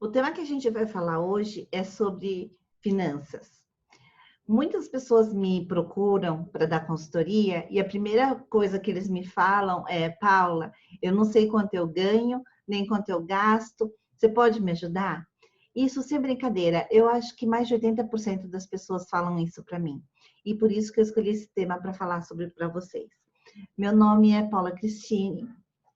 O tema que a gente vai falar hoje é sobre finanças. Muitas pessoas me procuram para dar consultoria e a primeira coisa que eles me falam é: Paula, eu não sei quanto eu ganho, nem quanto eu gasto, você pode me ajudar? Isso sem brincadeira, eu acho que mais de 80% das pessoas falam isso para mim. E por isso que eu escolhi esse tema para falar sobre para vocês. Meu nome é Paula Cristine,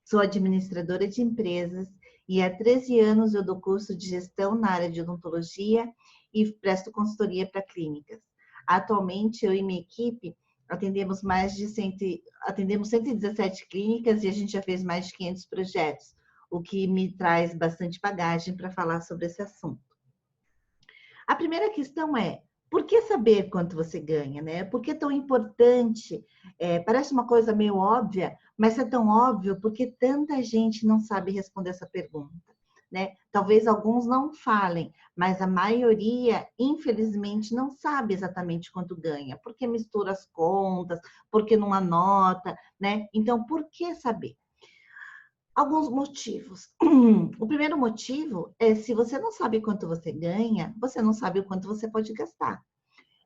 sou administradora de empresas e há 13 anos eu dou curso de gestão na área de odontologia e presto consultoria para clínicas. Atualmente, eu e minha equipe atendemos atendemos 117 clínicas e a gente já fez mais de 500 projetos, o que me traz bastante bagagem para falar sobre esse assunto. A primeira questão é: por que saber quanto você ganha, né? Por que é tão importante? Parece uma coisa meio óbvia, mas é tão óbvio porque tanta gente não sabe responder essa pergunta, né? Talvez alguns não falem, mas a maioria, infelizmente, não sabe exatamente quanto ganha, porque mistura as contas, porque não anota, né? Então, por que saber? Alguns motivos. O primeiro motivo é: se você não sabe quanto você ganha, você não sabe o quanto você pode gastar.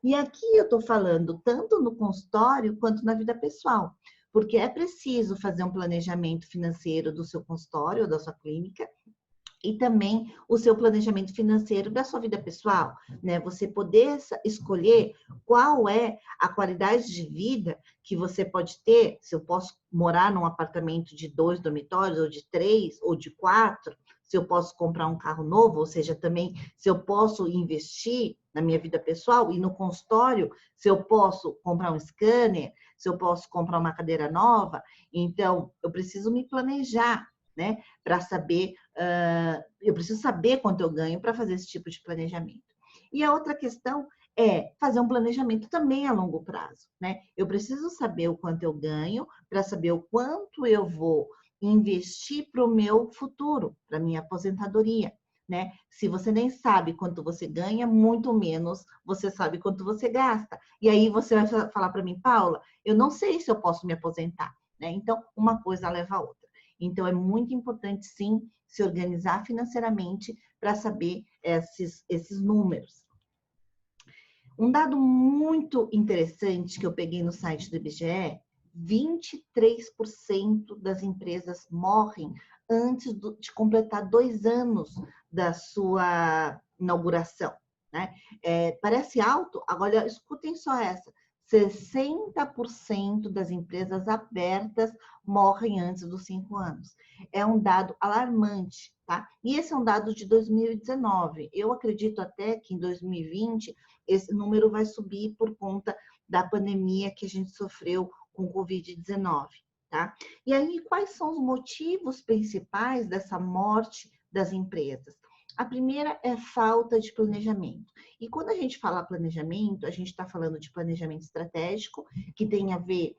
E aqui eu estou falando tanto no consultório quanto na vida pessoal, porque é preciso fazer um planejamento financeiro do seu consultório ou da sua clínica e também o seu planejamento financeiro da sua vida pessoal, né? Você poder escolher qual é a qualidade de vida que você pode ter. Se eu posso morar num apartamento de 2 dormitórios, ou de 3, ou de 4, se eu posso comprar um carro novo, ou seja, também se eu posso investir na minha vida pessoal e no consultório, se eu posso comprar um scanner, se eu posso comprar uma cadeira nova. Então, eu preciso me planejar, né? Para saber, eu preciso saber quanto eu ganho para fazer esse tipo de planejamento. E a outra questão é fazer um planejamento também a longo prazo, né? Eu preciso saber o quanto eu ganho para saber o quanto eu vou investir para o meu futuro, para minha aposentadoria, né? Se você nem sabe quanto você ganha, muito menos você sabe quanto você gasta. E aí você vai falar para mim: Paula, eu não sei se eu posso me aposentar, né? Então, uma coisa leva a outra. Então, é muito importante, sim, se organizar financeiramente para saber esses números. Um dado muito interessante que eu peguei no site do IBGE: 23% das empresas morrem antes de completar 2 anos da sua inauguração, né? Parece alto, agora escutem só essa: 60% das empresas abertas morrem antes dos 5 anos. É um dado alarmante, tá? E esse é um dado de 2019. Eu acredito até que em 2020 esse número vai subir por conta da pandemia que a gente sofreu com o Covid-19, tá? E aí, quais são os motivos principais dessa morte das empresas? A primeira é falta de planejamento. E quando a gente fala planejamento, a gente está falando de planejamento estratégico, que tem a ver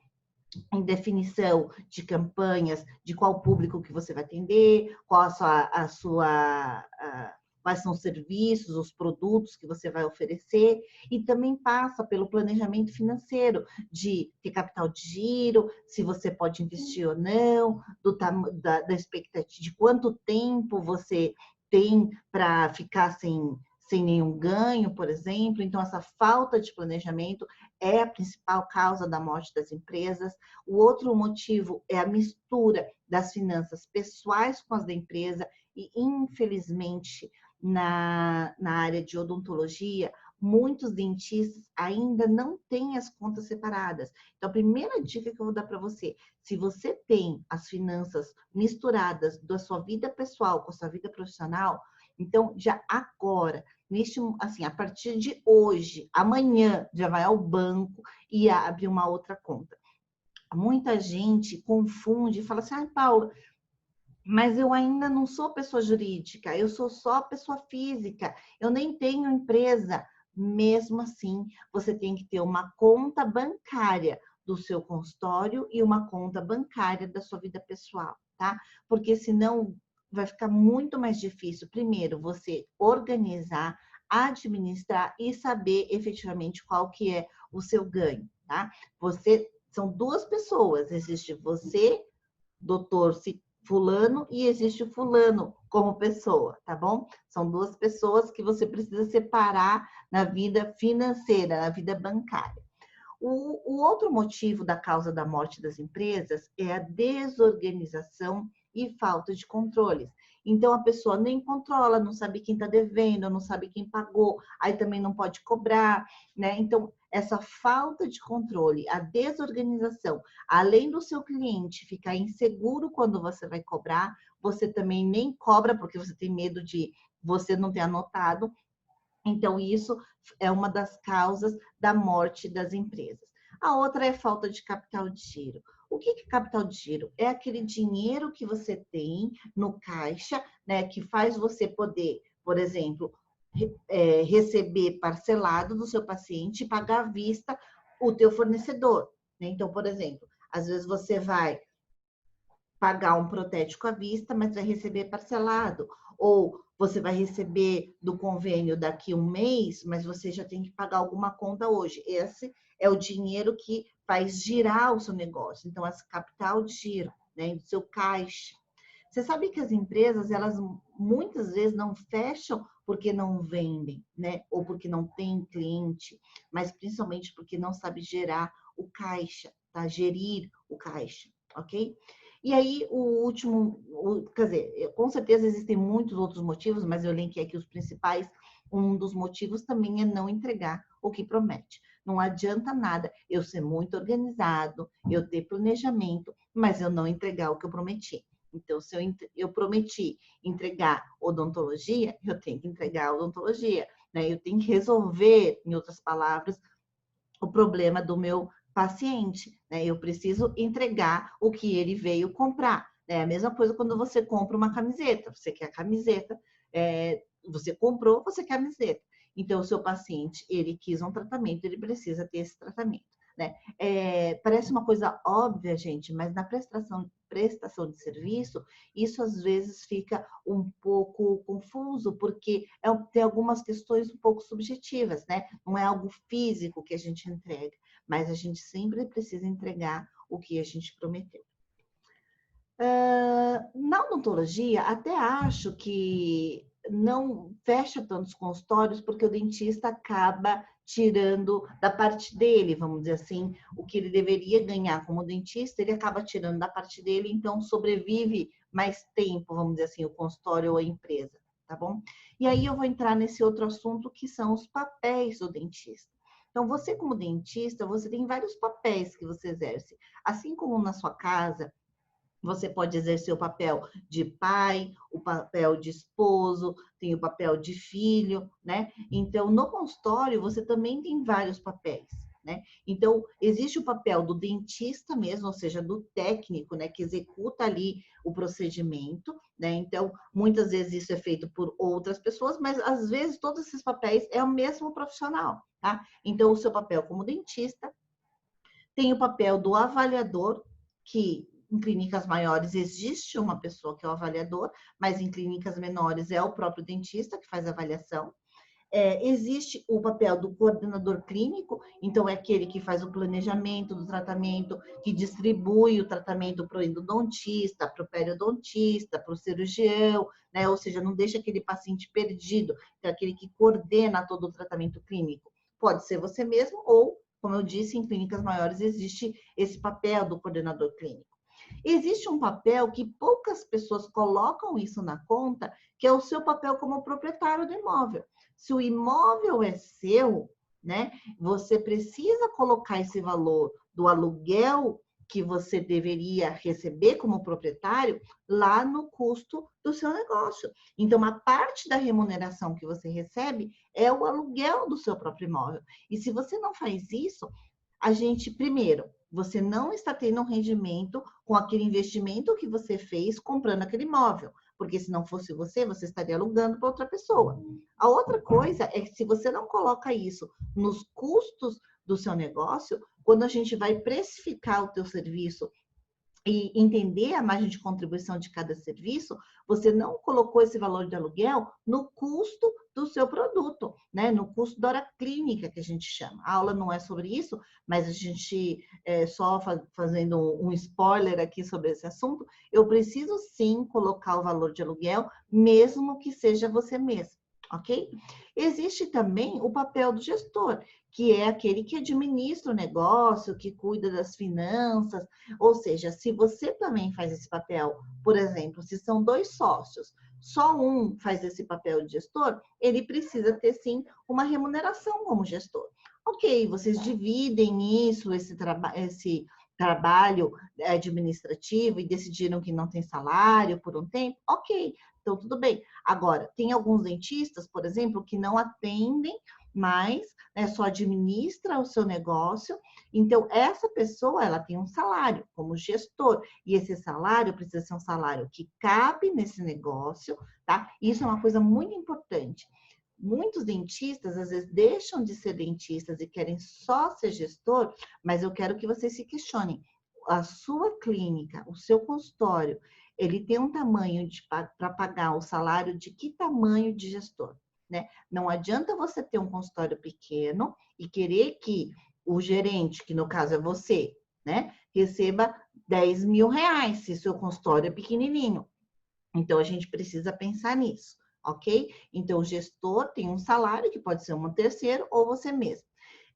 em definição de campanhas, de qual público que você vai atender, quais são os serviços, os produtos que você vai oferecer, e também passa pelo planejamento financeiro, de ter capital de giro, se você pode investir ou não, da expectativa de quanto tempo você tem para ficar sem nenhum ganho, por exemplo. Então, essa falta de planejamento é a principal causa da morte das empresas. O outro motivo é a mistura das finanças pessoais com as da empresa e, infelizmente, na área de odontologia, muitos dentistas ainda não têm as contas separadas. Então, a primeira dica que eu vou dar para você: se você tem as finanças misturadas da sua vida pessoal com a sua vida profissional, então já agora, a partir de hoje, amanhã, já vai ao banco e abre uma outra conta. Muita gente confunde e fala assim: ah, Paula, mas eu ainda não sou pessoa jurídica, eu sou só pessoa física, eu nem tenho empresa. Mesmo assim, você tem que ter uma conta bancária do seu consultório e uma conta bancária da sua vida pessoal, tá? Porque senão vai ficar muito mais difícil, primeiro, você organizar, administrar e saber efetivamente qual que é o seu ganho, tá? São 2 pessoas: existe você, doutor fulano, e existe o fulano, como pessoa, tá bom? São duas pessoas que você precisa separar na vida financeira, na vida bancária. O outro motivo da causa da morte das empresas é a desorganização e falta de controles. Então, a pessoa nem controla, não sabe quem está devendo, não sabe quem pagou, aí também não pode cobrar, né? Então, essa falta de controle, a desorganização, além do seu cliente ficar inseguro quando você vai cobrar, você também nem cobra, porque você tem medo de você não ter anotado. Então, isso é uma das causas da morte das empresas. A outra é falta de capital de giro. O que é capital de giro? É aquele dinheiro que você tem no caixa, né, que faz você poder, por exemplo, receber parcelado do seu paciente e pagar à vista o teu fornecedor, né? Então, por exemplo, às vezes você vai pagar um protético à vista, mas vai receber parcelado. Ou você vai receber do convênio daqui a um mês, mas você já tem que pagar alguma conta hoje. Esse é o dinheiro que faz girar o seu negócio. Então, esse capital de giro, né, do seu caixa. Você sabe que as empresas, elas muitas vezes não fecham porque não vendem, né? Ou porque não tem cliente, mas principalmente porque não sabe gerar o caixa, tá? Gerir o caixa, ok? E aí, o último, quer dizer, com certeza existem muitos outros motivos, mas eu elenquei aqui os principais. Um dos motivos também é não entregar o que promete. Não adianta nada eu ser muito organizado, eu ter planejamento, mas eu não entregar o que eu prometi. Então, se eu prometi entregar odontologia, eu tenho que entregar odontologia, né? Eu tenho que resolver, em outras palavras, o problema do meu paciente, né? Eu preciso entregar o que ele veio comprar, né? A mesma coisa quando você compra uma camiseta, você quer a camiseta, você comprou, você quer a camiseta. Então, o seu paciente, ele quis um tratamento, ele precisa ter esse tratamento, né? Parece uma coisa óbvia, gente, mas na prestação de serviço, isso às vezes fica um pouco confuso, porque tem algumas questões um pouco subjetivas, né? Não é algo físico que a gente entrega, mas a gente sempre precisa entregar o que a gente prometeu. Na odontologia, até acho que não fecha tantos consultórios, porque o dentista acaba tirando da parte dele, vamos dizer assim, o que ele deveria ganhar como dentista, ele acaba tirando da parte dele, então sobrevive mais tempo, vamos dizer assim, o consultório ou a empresa, tá bom? E aí eu vou entrar nesse outro assunto, que são os papéis do dentista. Então, você como dentista, você tem vários papéis que você exerce. Assim como na sua casa, você pode exercer o papel de pai, o papel de esposo, tem o papel de filho, né? Então, no consultório, você também tem vários papéis, né? Então, existe o papel do dentista mesmo, ou seja, do técnico, né? Que executa ali o procedimento, né? Então, muitas vezes isso é feito por outras pessoas, mas às vezes todos esses papéis é o mesmo profissional, tá? Então, o seu papel como dentista, tem o papel do avaliador, que em clínicas maiores existe uma pessoa que é o avaliador, mas em clínicas menores é o próprio dentista que faz a avaliação. Existe o papel do coordenador clínico, então é aquele que faz o planejamento do tratamento, que distribui o tratamento para o endodontista, para o periodontista, para o cirurgião, né? Ou seja, não deixa aquele paciente perdido, é aquele que coordena todo o tratamento clínico. Pode ser você mesmo ou, como eu disse, em clínicas maiores existe esse papel do coordenador clínico. Existe um papel que poucas pessoas colocam isso na conta, que é o seu papel como proprietário do imóvel. Se o imóvel é seu, né, você precisa colocar esse valor do aluguel que você deveria receber como proprietário lá no custo do seu negócio. Então, uma parte da remuneração que você recebe é o aluguel do seu próprio imóvel. E se você não faz isso, a gente, primeiro, você não está tendo um rendimento com aquele investimento que você fez comprando aquele imóvel, porque se não fosse você, você estaria alugando para outra pessoa. A outra coisa é que se você não coloca isso nos custos do seu negócio, quando a gente vai precificar o teu serviço e entender a margem de contribuição de cada serviço, você não colocou esse valor de aluguel no custo do seu produto, né? No custo da hora clínica, que a gente chama. A aula não é sobre isso, mas a gente, só fazendo um spoiler aqui sobre esse assunto, eu preciso sim colocar o valor de aluguel, mesmo que seja você mesmo, ok? Existe também o papel do gestor, que é aquele que administra o negócio, que cuida das finanças, ou seja, se você também faz esse papel, por exemplo, se são 2 sócios, só um faz esse papel de gestor, ele precisa ter sim uma remuneração como gestor. Ok, vocês dividem isso, esse trabalho administrativo e decidiram que não tem salário por um tempo, ok, então tudo bem. Agora, tem alguns dentistas, por exemplo, que não atendem mais, né, só administra o seu negócio. Então, essa pessoa, ela tem um salário como gestor, e esse salário precisa ser um salário que cabe nesse negócio, tá? Isso é uma coisa muito importante. Muitos dentistas, às vezes, deixam de ser dentistas e querem só ser gestor, mas eu quero que vocês se questionem. A sua clínica, o seu consultório, ele tem um tamanho para pagar o salário de que tamanho de gestor, né? Não adianta você ter um consultório pequeno e querer que o gerente, que no caso é você, né, receba 10 mil reais se seu consultório é pequenininho. Então, a gente precisa pensar nisso, ok? Então, o gestor tem um salário, que pode ser um terceiro ou você mesmo.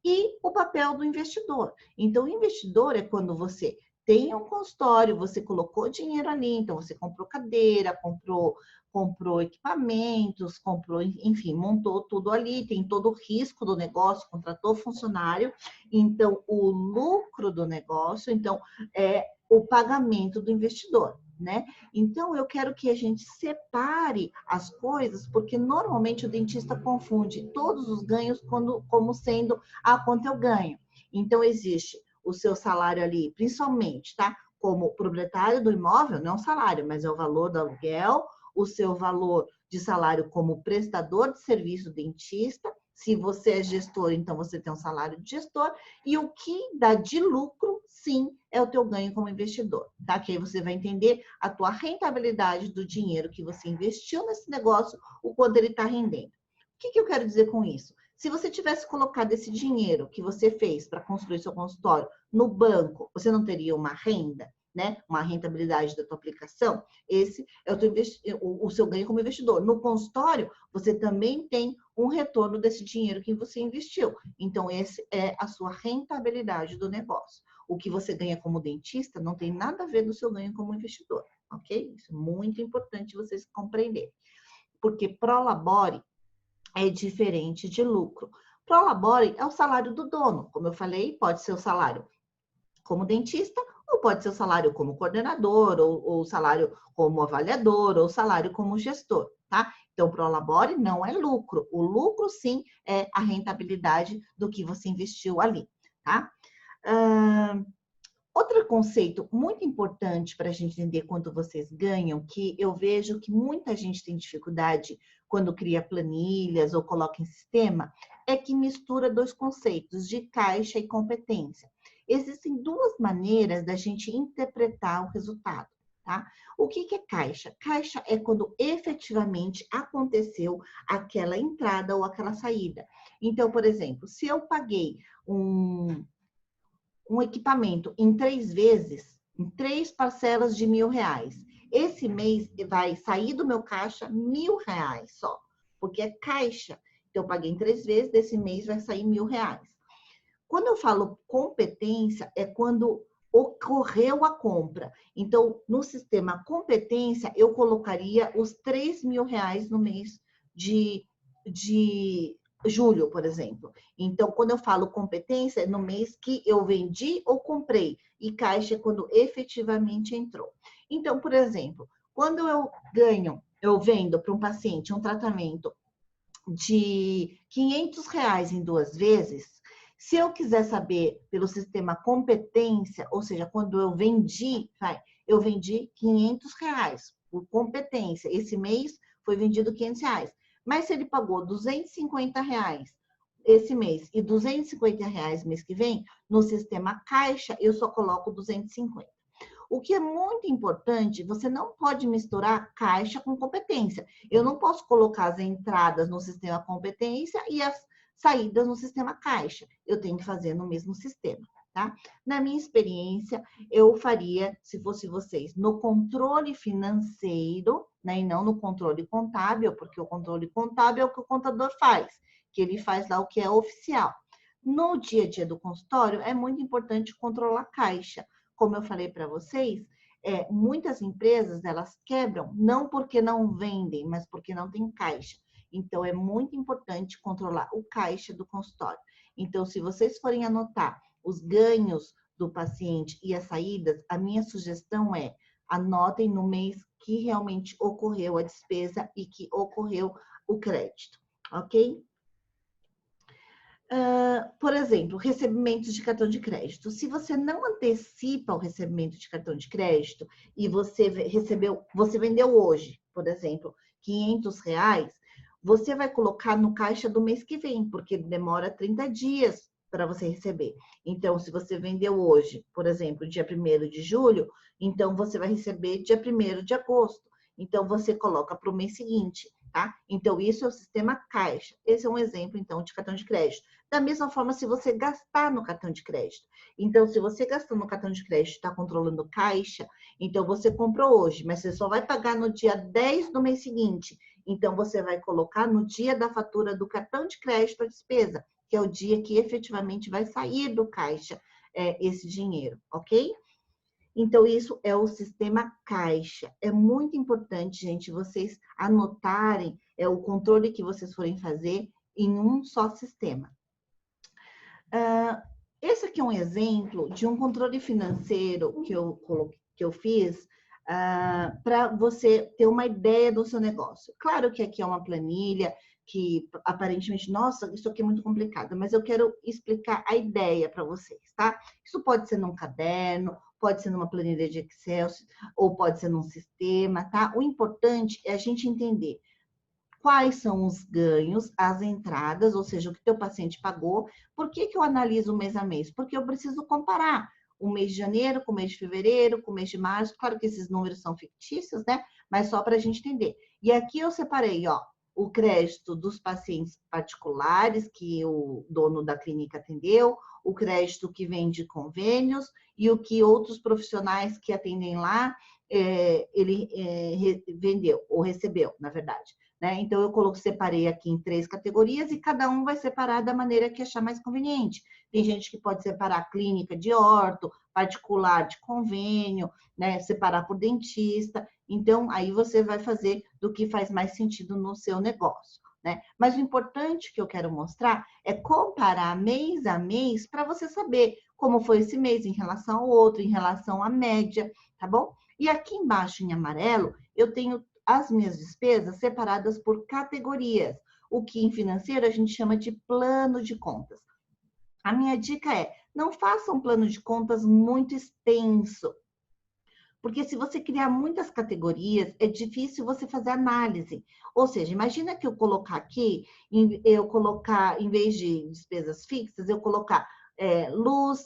E o papel do investidor. Então, o investidor é quando você tem um consultório, você colocou dinheiro ali, então você comprou cadeira, comprou equipamentos, comprou, enfim, montou tudo ali, tem todo o risco do negócio, contratou funcionário, então o lucro do negócio, então é o pagamento do investidor, né? Então eu quero que a gente separe as coisas, porque normalmente o dentista confunde todos os ganhos como sendo quanto eu ganho. Então existe o seu salário ali, principalmente, tá? Como proprietário do imóvel, não é um salário, mas é o valor do aluguel, o seu valor de salário como prestador de serviço dentista. Se você é gestor, então você tem um salário de gestor. E o que dá de lucro, sim, é o teu ganho como investidor, tá? Que aí você vai entender a tua rentabilidade do dinheiro que você investiu nesse negócio, o quanto ele está rendendo. O que eu quero dizer com isso? Se você tivesse colocado esse dinheiro que você fez para construir seu consultório no banco, você não teria uma renda, né? Uma rentabilidade da tua aplicação? Esse é o seu ganho como investidor. No consultório, você também tem um retorno desse dinheiro que você investiu. Então, esse é a sua rentabilidade do negócio. O que você ganha como dentista não tem nada a ver do seu ganho como investidor, ok? Isso é muito importante vocês compreenderem. Porque prolabore é diferente de lucro. Prolabore é o salário do dono. Como eu falei, pode ser o salário como dentista, ou pode ser o salário como coordenador, ou o salário como avaliador, ou o salário como gestor, tá? Então, prolabore não é lucro. O lucro, sim, é a rentabilidade do que você investiu ali, tá? Outro conceito muito importante para a gente entender quanto vocês ganham, que eu vejo que muita gente tem dificuldade quando cria planilhas ou coloca em sistema, é que mistura 2 conceitos, de caixa e competência. Existem 2 maneiras da gente interpretar o resultado, tá? O que é caixa? Caixa é quando efetivamente aconteceu aquela entrada ou aquela saída. Então, por exemplo, se eu paguei um equipamento em 3 vezes, em 3 parcelas de R$ 1.000. Esse mês vai sair do meu caixa R$ 1.000 só, porque é caixa. Então, eu paguei em 3 vezes, desse mês vai sair R$ 1.000. Quando eu falo competência, é quando ocorreu a compra. Então, no sistema competência, eu colocaria os R$ 3.000 no mês de julho, por exemplo. Então, quando eu falo competência, é no mês que eu vendi ou comprei. E caixa é quando efetivamente entrou. Então, por exemplo, quando eu vendo para um paciente um tratamento de R$ 500 em 2 vezes, se eu quiser saber pelo sistema competência, ou seja, quando eu vendi R$ 500 por competência. Esse mês foi vendido R$ 500. Mas se ele pagou R$ 250 esse mês e R$ 250 mês que vem, no sistema caixa, eu só coloco 250. O que é muito importante, você não pode misturar caixa com competência. Eu não posso colocar as entradas no sistema competência e as saídas no sistema caixa. Eu tenho que fazer no mesmo sistema, tá? Na minha experiência, eu faria, se fosse vocês, no controle financeiro, né, e não no controle contábil, porque o controle contábil é o que o contador faz, que ele faz lá o que é oficial. No dia a dia do consultório, é muito importante controlar a caixa. Como eu falei para vocês, muitas empresas, elas quebram, não porque não vendem, mas porque não tem caixa. Então, é muito importante controlar o caixa do consultório. Então, se vocês forem anotar os ganhos do paciente e as saídas, a minha sugestão é anotem no mês que realmente ocorreu a despesa e que ocorreu o crédito, ok? Por exemplo, recebimentos de cartão de crédito. Se você não antecipa o recebimento de cartão de crédito e você vendeu hoje, por exemplo, R$ 500, você vai colocar no caixa do mês que vem, porque demora 30 dias para você receber. Então, se você vendeu hoje, por exemplo, dia 1º de julho, então você vai receber dia 1º de agosto. Então, você coloca para o mês seguinte, tá? Então, isso é o sistema caixa. Esse é um exemplo, então, de cartão de crédito. Da mesma forma, se você gastar no cartão de crédito. Então, se você gastou no cartão de crédito e está controlando caixa, então você comprou hoje, mas você só vai pagar no dia 10 do mês seguinte. Então, você vai colocar no dia da fatura do cartão de crédito a despesa, que é o dia que efetivamente vai sair do caixa esse dinheiro, ok? Então, isso é o sistema caixa. É muito importante, gente, vocês anotarem o controle que vocês forem fazer em um só sistema. Esse aqui é um exemplo de um controle financeiro que eu fiz para você ter uma ideia do seu negócio. Claro que aqui é uma planilha que aparentemente, nossa, isso aqui é muito complicado, mas eu quero explicar a ideia para vocês, tá? Isso pode ser num caderno, pode ser numa planilha de Excel, ou pode ser num sistema, tá? O importante é a gente entender quais são os ganhos, as entradas, ou seja, o que teu paciente pagou. Por que eu analiso mês a mês? Porque eu preciso comparar o mês de janeiro com o mês de fevereiro, com o mês de março. Claro que esses números são fictícios, né? Mas só para a gente entender. E aqui eu separei, ó, o crédito dos pacientes particulares que o dono da clínica atendeu, o crédito que vem de convênios e o que outros profissionais que atendem lá, ele vendeu ou recebeu, na verdade. Né? Então, eu separei aqui em 3 categorias e cada um vai separar da maneira que achar mais conveniente. Tem gente que pode separar clínica de orto, particular de convênio, né? Separar por dentista. Então, aí você vai fazer do que faz mais sentido no seu negócio. Né? Mas o importante que eu quero mostrar é comparar mês a mês para você saber como foi esse mês em relação ao outro, em relação à média, tá bom? E aqui embaixo, em amarelo, eu tenho as minhas despesas separadas por categorias, o que em financeiro a gente chama de plano de contas. A minha dica é, não faça um plano de contas muito extenso, porque se você criar muitas categorias, é difícil você fazer análise. Ou seja, imagina que eu colocar aqui, em vez de despesas fixas, eu colocar luz,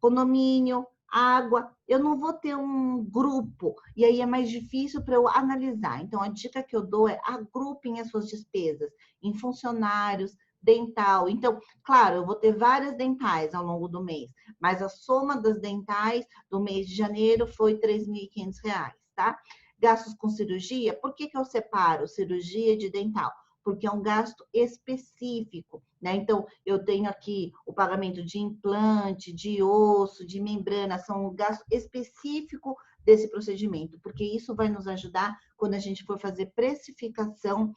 condomínio, água, eu não vou ter um grupo, e aí é mais difícil para eu analisar. Então, a dica que eu dou é agrupem as suas despesas em funcionários, dental. Então, claro, eu vou ter várias dentais ao longo do mês, mas a soma das dentais do mês de janeiro foi R$ 3.500, tá? Gastos com cirurgia, por que eu separo cirurgia de dental? Porque é um gasto específico, né? Então, eu tenho aqui o pagamento de implante, de osso, de membrana, são um gasto específico desse procedimento, porque isso vai nos ajudar quando a gente for fazer precificação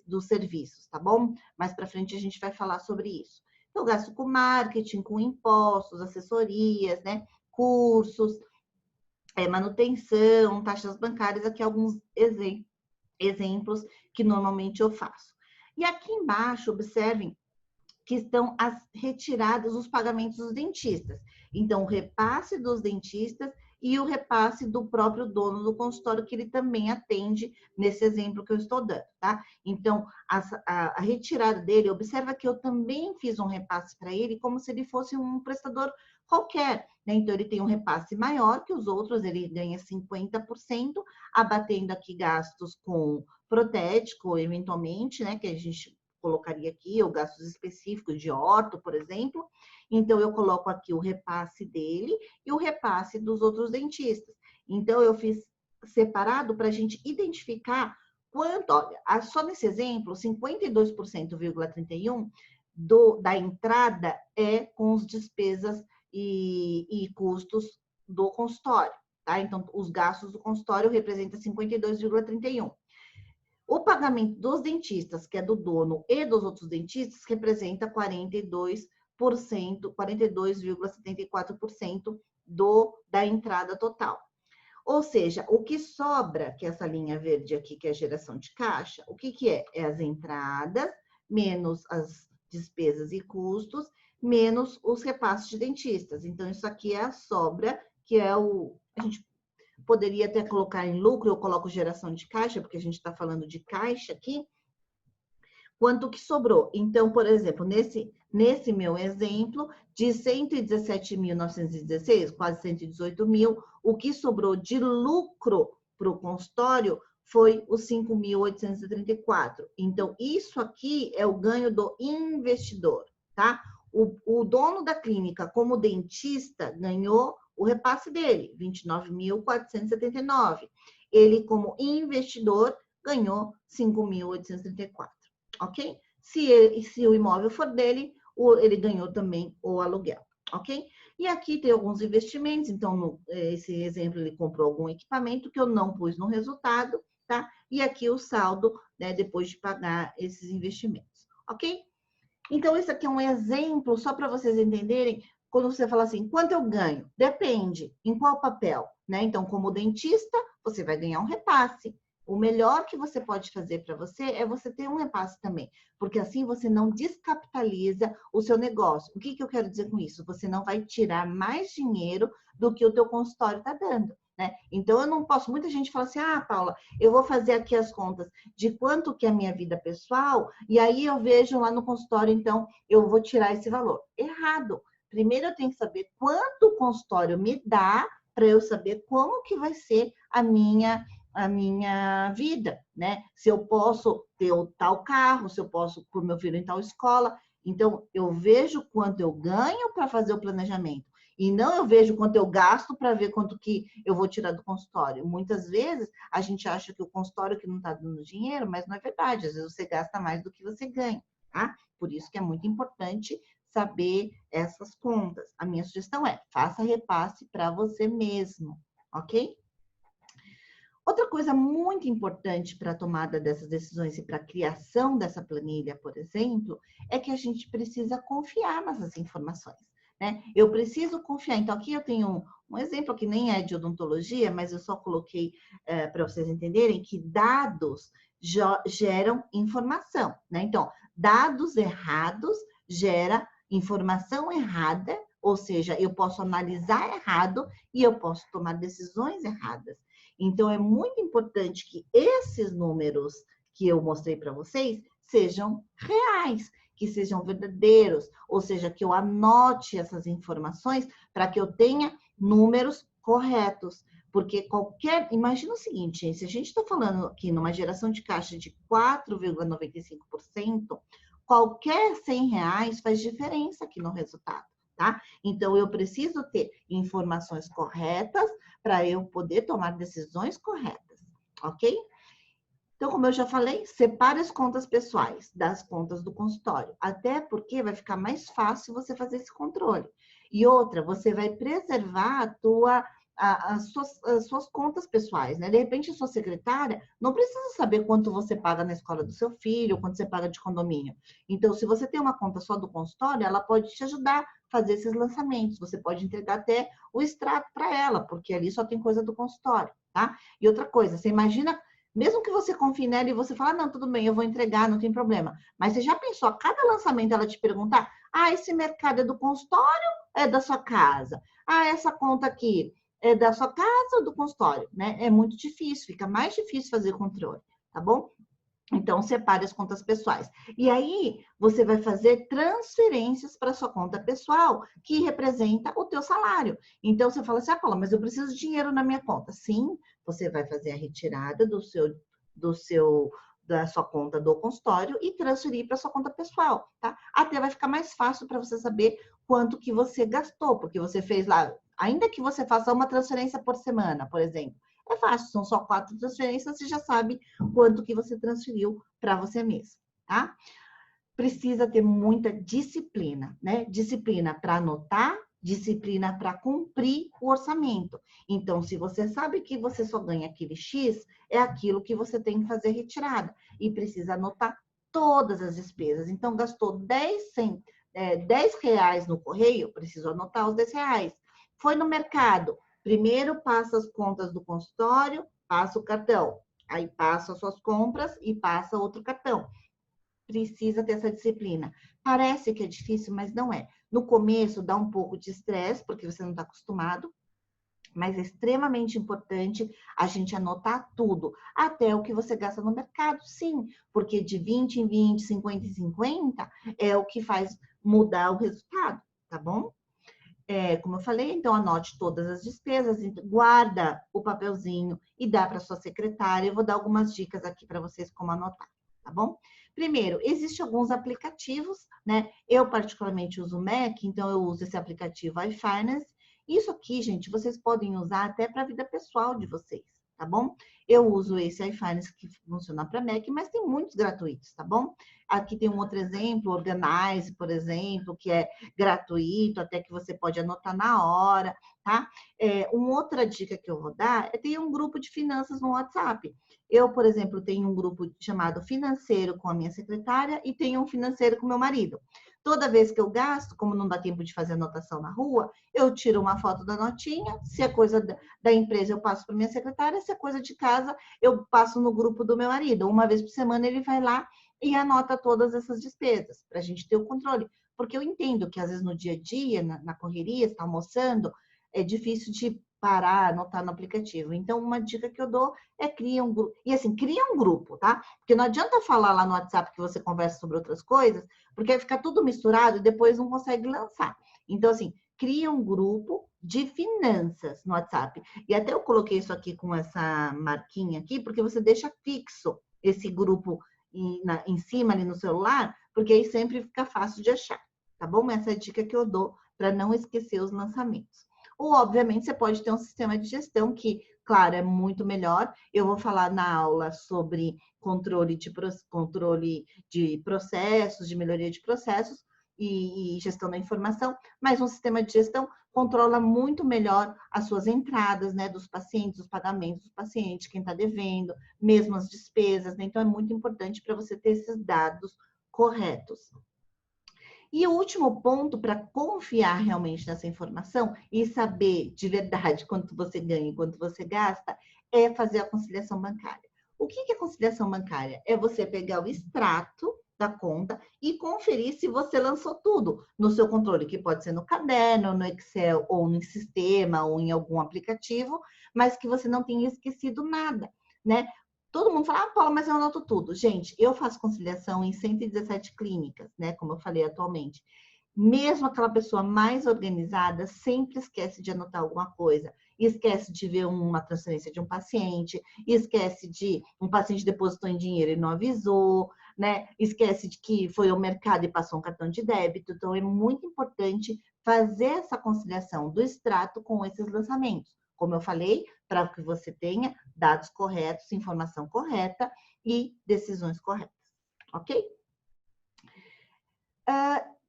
dos serviços, tá bom? Mais para frente a gente vai falar sobre isso. Então, gasto com marketing, com impostos, assessorias, né? Cursos, manutenção, taxas bancárias, aqui alguns exemplos que normalmente eu faço. E aqui embaixo, observem que estão as retiradas, os pagamentos dos dentistas. Então, o repasse dos dentistas e o repasse do próprio dono do consultório, que ele também atende nesse exemplo que eu estou dando, tá? Então, a retirada dele, observa que eu também fiz um repasse para ele como se ele fosse um prestador qualquer, né? Então, ele tem um repasse maior que os outros, ele ganha 50%, abatendo aqui gastos com protético, eventualmente, né? Que a gente colocaria aqui, ou gastos específicos de orto, por exemplo. Então, eu coloco aqui o repasse dele e o repasse dos outros dentistas. Então, eu fiz separado para a gente identificar quanto, olha, só nesse exemplo, 52,31% da entrada é com as despesas e custos do consultório, tá? Então, os gastos do consultório representam 52,31%. O pagamento dos dentistas, que é do dono e dos outros dentistas, representa 42,74% da entrada total. Ou seja, o que sobra, que é essa linha verde aqui, que é a geração de caixa, o que que é? É as entradas, menos as despesas e custos, menos os repasses de dentistas. Então, isso aqui é a sobra, que é a gente poderia até colocar em lucro, eu coloco geração de caixa, porque a gente está falando de caixa aqui. Quanto que sobrou? Então, por exemplo, nesse meu exemplo, de 117.916, quase 118 mil, o que sobrou de lucro para o consultório foi os 5.834. Então, isso aqui é o ganho do investidor, tá? O dono da clínica, como dentista, ganhou o repasse dele, 29.479. Ele, como investidor, ganhou 5.834. Ok? Se o imóvel for dele, ele ganhou também o aluguel, ok? E aqui tem alguns investimentos, então, esse exemplo, ele comprou algum equipamento que eu não pus no resultado, tá? E aqui o saldo, né, depois de pagar esses investimentos, ok? Então, esse aqui é um exemplo, só para vocês entenderem, quando você fala assim, quanto eu ganho? Depende, em qual papel, né? Então, como dentista, você vai ganhar um repasse. O melhor que você pode fazer para você é você ter um repasse também, porque assim você não descapitaliza o seu negócio. O que eu quero dizer com isso? Você não vai tirar mais dinheiro do que o teu consultório está dando, né? Então, eu não posso... Muita gente fala assim, Paula, eu vou fazer aqui as contas de quanto que é a minha vida pessoal e aí eu vejo lá no consultório, então, eu vou tirar esse valor. Errado. Primeiro, eu tenho que saber quanto o consultório me dá para eu saber como que vai ser a minha vida, né? Se eu posso ter o tal carro, se eu posso pôr meu filho em tal escola. Então, eu vejo quanto eu ganho para fazer o planejamento. E não eu vejo quanto eu gasto para ver quanto que eu vou tirar do consultório. Muitas vezes, a gente acha que o consultório que não está dando dinheiro, mas não é verdade. Às vezes, você gasta mais do que você ganha, tá? Por isso que é muito importante saber essas contas. A minha sugestão é, faça repasse para você mesmo, ok? Outra coisa muito importante para a tomada dessas decisões e para a criação dessa planilha, por exemplo, é que a gente precisa confiar nessas informações, né? Eu preciso confiar. Então, aqui eu tenho um exemplo que nem é de odontologia, mas eu só coloquei para vocês entenderem que dados geram informação, né? Então, dados errados gera informação errada, ou seja, eu posso analisar errado e eu posso tomar decisões erradas. Então, é muito importante que esses números que eu mostrei para vocês sejam reais, que sejam verdadeiros, ou seja, que eu anote essas informações para que eu tenha números corretos. Porque imagina o seguinte, se a gente está falando aqui numa geração de caixa de 4,95%, qualquer R$100 faz diferença aqui no resultado, tá? Então, eu preciso ter informações corretas para eu poder tomar decisões corretas, ok? Então, como eu já falei, separe as contas pessoais das contas do consultório, até porque vai ficar mais fácil você fazer esse controle. E outra, você vai preservar as suas contas pessoais, né? De repente, a sua secretária não precisa saber quanto você paga na escola do seu filho, quanto você paga de condomínio. Então, se você tem uma conta só do consultório, ela pode te ajudar a fazer esses lançamentos. Você pode entregar até o extrato para ela, porque ali só tem coisa do consultório, tá? E outra coisa, você imagina, mesmo que você confie nela e você fala, não, tudo bem, eu vou entregar, não tem problema. Mas você já pensou, a cada lançamento ela te perguntar, esse mercado é do consultório ou é da sua casa? Essa conta aqui é da sua casa ou do consultório, né? É muito difícil, fica mais difícil fazer controle, tá bom? Então, separe as contas pessoais. E aí, você vai fazer transferências para sua conta pessoal, que representa o teu salário. Então, você fala assim, Paula, mas eu preciso de dinheiro na minha conta. Sim, você vai fazer a retirada da sua conta do consultório e transferir para sua conta pessoal, tá? Até vai ficar mais fácil para você saber quanto que você gastou, porque você fez lá, ainda que você faça uma transferência por semana, por exemplo, é fácil, são só 4 transferências, você já sabe quanto que você transferiu para você mesmo, tá? Precisa ter muita disciplina, né? Disciplina para anotar, disciplina para cumprir o orçamento. Então, se você sabe que você só ganha aquele X, é aquilo que você tem que fazer retirada. E precisa anotar todas as despesas. Então, gastou 10 reais no correio, preciso anotar os 10 reais. Foi no mercado, primeiro passa as contas do consultório, passa o cartão. Aí passa as suas compras e passa outro cartão. Precisa ter essa disciplina. Parece que é difícil, mas não é. No começo dá um pouco de estresse, porque você não está acostumado, mas é extremamente importante a gente anotar tudo, até o que você gasta no mercado, sim, porque de 20 em 20, 50 em 50 é o que faz mudar o resultado, tá bom? Como eu falei, então anote todas as despesas, guarda o papelzinho e dá para sua secretária. Eu vou dar algumas dicas aqui para vocês como anotar, tá bom? Primeiro, existem alguns aplicativos, né? Eu particularmente uso o Mac, então eu uso esse aplicativo iFinance. Isso aqui, gente, vocês podem usar até para a vida pessoal de vocês, tá bom? Eu uso esse iFinance que funciona para Mac, mas tem muitos gratuitos, tá bom? Aqui tem um outro exemplo, Organize, por exemplo, que é gratuito, até que você pode anotar na hora, tá? Uma outra dica que eu vou dar é ter um grupo de finanças no WhatsApp. Eu, por exemplo, tenho um grupo chamado Financeiro com a minha secretária e tenho um Financeiro com meu marido. Toda vez que eu gasto, como não dá tempo de fazer anotação na rua, eu tiro uma foto da notinha. Se é coisa da empresa, eu passo para minha secretária. Se é coisa de casa, eu passo no grupo do meu marido. Uma vez por semana, ele vai lá e anota todas essas despesas, para a gente ter o controle. Porque eu entendo que, às vezes, no dia a dia, na correria, está almoçando, é difícil de parar, anotar no aplicativo. Então, uma dica que eu dou é cria um grupo. E assim, cria um grupo, tá? Porque não adianta falar lá no WhatsApp que você conversa sobre outras coisas, porque vai ficar tudo misturado e depois não consegue lançar. Então, assim, cria um grupo de finanças no WhatsApp. E até eu coloquei isso aqui com essa marquinha aqui, porque você deixa fixo esse grupo em cima ali no celular, porque aí sempre fica fácil de achar, tá bom? Essa é a dica que eu dou para não esquecer os lançamentos. Ou, obviamente, você pode ter um sistema de gestão que, claro, é muito melhor. Eu vou falar na aula sobre controle de processos, de melhoria de processos e gestão da informação, mas um sistema de gestão controla muito melhor as suas entradas, né, dos pacientes, os pagamentos dos pacientes, quem está devendo, mesmo as despesas, né? Então, é muito importante para você ter esses dados corretos. E o último ponto para confiar realmente nessa informação e saber de verdade quanto você ganha e quanto você gasta é fazer a conciliação bancária. O que é conciliação bancária? É você pegar o extrato da conta e conferir se você lançou tudo no seu controle, que pode ser no caderno, no Excel, ou no sistema, ou em algum aplicativo, mas que você não tenha esquecido nada, né? Todo mundo fala, Paula, mas eu anoto tudo. Gente, eu faço conciliação em 117 clínicas, né? Como eu falei atualmente. Mesmo aquela pessoa mais organizada sempre esquece de anotar alguma coisa. Esquece de ver uma transferência de um paciente, esquece de um paciente depositou em dinheiro e não avisou, né? Esquece de que foi ao mercado e passou um cartão de débito. Então, é muito importante fazer essa conciliação do extrato com esses lançamentos. Como eu falei, para que você tenha dados corretos, informação correta e decisões corretas, ok?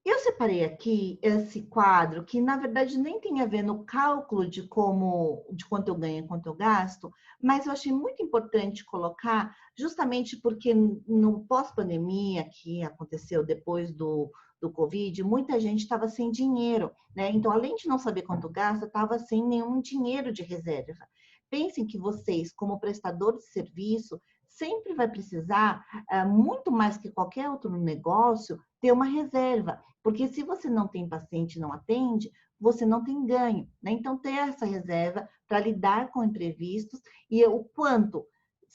Eu separei aqui esse quadro que, na verdade, nem tem a ver no cálculo de quanto eu ganho e quanto eu gasto, mas eu achei muito importante colocar, justamente porque no pós-pandemia, que aconteceu depois do Covid, muita gente estava sem dinheiro, né? Então, além de não saber quanto gasta, estava sem nenhum dinheiro de reserva. Pensem que vocês, como prestador de serviço, sempre vai precisar, muito mais que qualquer outro negócio, ter uma reserva. Porque se você não tem paciente e não atende, você não tem ganho, né? Então, ter essa reserva para lidar com imprevistos e o quanto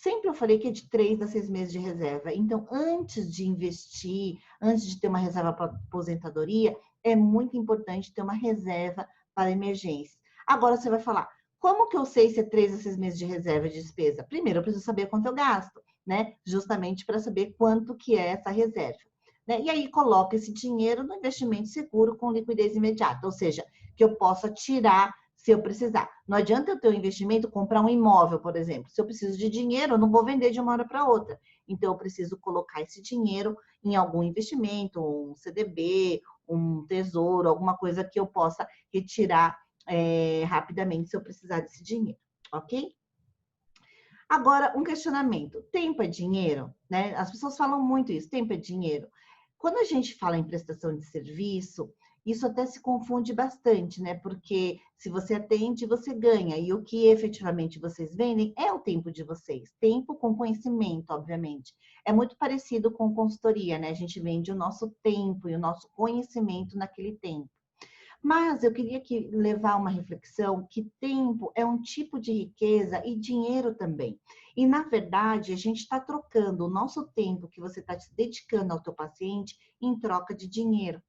Sempre eu falei que é de 3 a 6 meses de reserva. Então, antes de investir, antes de ter uma reserva para aposentadoria, é muito importante ter uma reserva para emergência. Agora você vai falar, como que eu sei se é 3 a 6 meses de reserva de despesa? Primeiro, eu preciso saber quanto eu gasto, né? Justamente para saber quanto que é essa reserva. Né? E aí, coloca esse dinheiro no investimento seguro com liquidez imediata, ou seja, que eu possa tirar se eu precisar. Não adianta eu ter um investimento, comprar um imóvel, por exemplo. Se eu preciso de dinheiro, eu não vou vender de uma hora para outra. Então, eu preciso colocar esse dinheiro em algum investimento, um CDB, um tesouro, alguma coisa que eu possa retirar rapidamente se eu precisar desse dinheiro, ok? Agora, um questionamento. Tempo é dinheiro? Né? As pessoas falam muito isso, tempo é dinheiro. Quando a gente fala em prestação de serviço, isso até se confunde bastante, né? Porque se você atende, você ganha. E o que efetivamente vocês vendem é o tempo de vocês. Tempo com conhecimento, obviamente. É muito parecido com consultoria, né? A gente vende o nosso tempo e o nosso conhecimento naquele tempo. Mas eu queria levar uma reflexão que tempo é um tipo de riqueza e dinheiro também. E, na verdade, a gente está trocando o nosso tempo que você está se dedicando ao teu paciente em troca de dinheiro.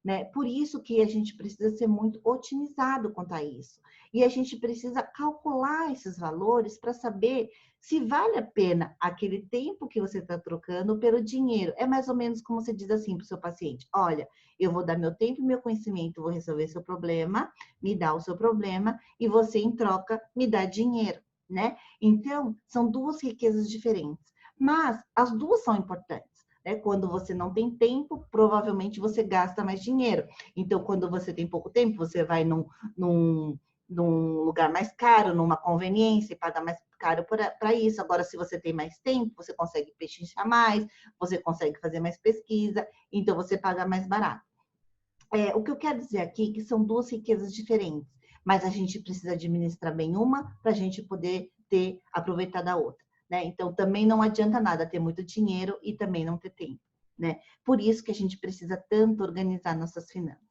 Né? Por isso que a gente precisa ser muito otimizado quanto a isso. E a gente precisa calcular esses valores para saber se vale a pena aquele tempo que você está trocando pelo dinheiro. É mais ou menos como você diz assim para o seu paciente: olha, eu vou dar meu tempo e meu conhecimento, vou resolver seu problema, me dá o seu problema, e você, em troca, me dá dinheiro, né? Então, são duas riquezas diferentes. Mas as duas são importantes. Quando você não tem tempo, provavelmente você gasta mais dinheiro. Então, quando você tem pouco tempo, você vai num lugar mais caro, numa conveniência e paga mais caro para isso. Agora, se você tem mais tempo, você consegue pechinchar mais, você consegue fazer mais pesquisa, então você paga mais barato. O que eu quero dizer aqui é que são duas riquezas diferentes, mas a gente precisa administrar bem uma para a gente poder aproveitar da outra. Né? Então, também não adianta nada ter muito dinheiro e também não ter tempo. Né? Por isso que a gente precisa tanto organizar nossas finanças.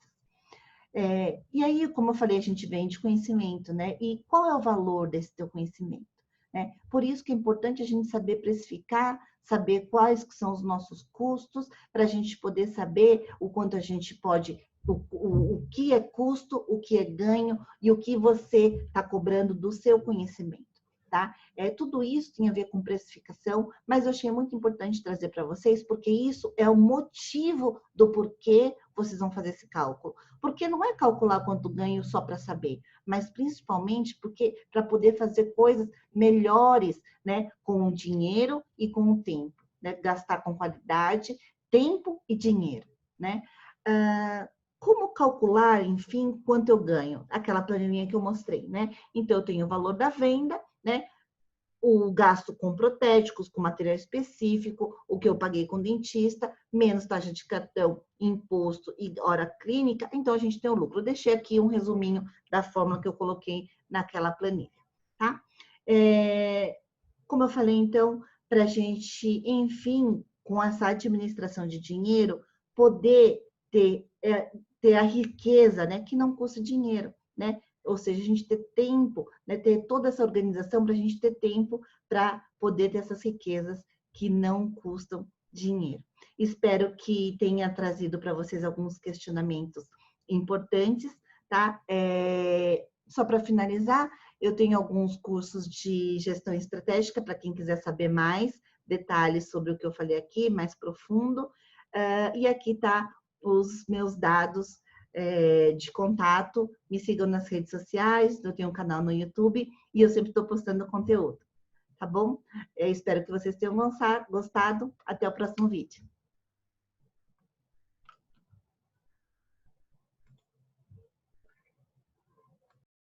E aí, como eu falei, a gente vende conhecimento, né? E qual é o valor desse teu conhecimento? Né? Por isso que é importante a gente saber precificar, saber quais são os nossos custos, para a gente poder saber o quanto a gente pode, o que é custo, o que é ganho e o que você está cobrando do seu conhecimento. Tá? Tudo isso tem a ver com precificação, mas eu achei muito importante trazer para vocês, porque isso é o motivo do porquê vocês vão fazer esse cálculo. Porque não é calcular quanto ganho só para saber, mas principalmente porque para poder fazer coisas melhores, né, com o dinheiro e com o tempo, né? Gastar com qualidade, tempo e dinheiro, né? Como calcular, enfim, quanto eu ganho? Aquela planilhinha que eu mostrei, né? Então, eu tenho o valor da venda, né? O gasto com protéticos, com material específico, o que eu paguei com dentista, menos taxa de cartão, imposto e hora clínica, então a gente tem o lucro. Eu deixei aqui um resuminho da fórmula que eu coloquei naquela planilha, tá? Como eu falei, então, para a gente, enfim, com essa administração de dinheiro, poder ter a riqueza, né, que não custa dinheiro, né? Ou seja, a gente ter tempo, né, ter toda essa organização para a gente ter tempo para poder ter essas riquezas que não custam dinheiro. Espero que tenha trazido para vocês alguns questionamentos importantes, tá? Só para finalizar, eu tenho alguns cursos de gestão estratégica para quem quiser saber mais detalhes sobre o que eu falei aqui, mais profundo. E aqui tá os meus dados de contato. Me sigam nas redes sociais, eu tenho um canal no YouTube e eu sempre estou postando conteúdo, tá bom? Espero que vocês tenham gostado. Até o próximo vídeo.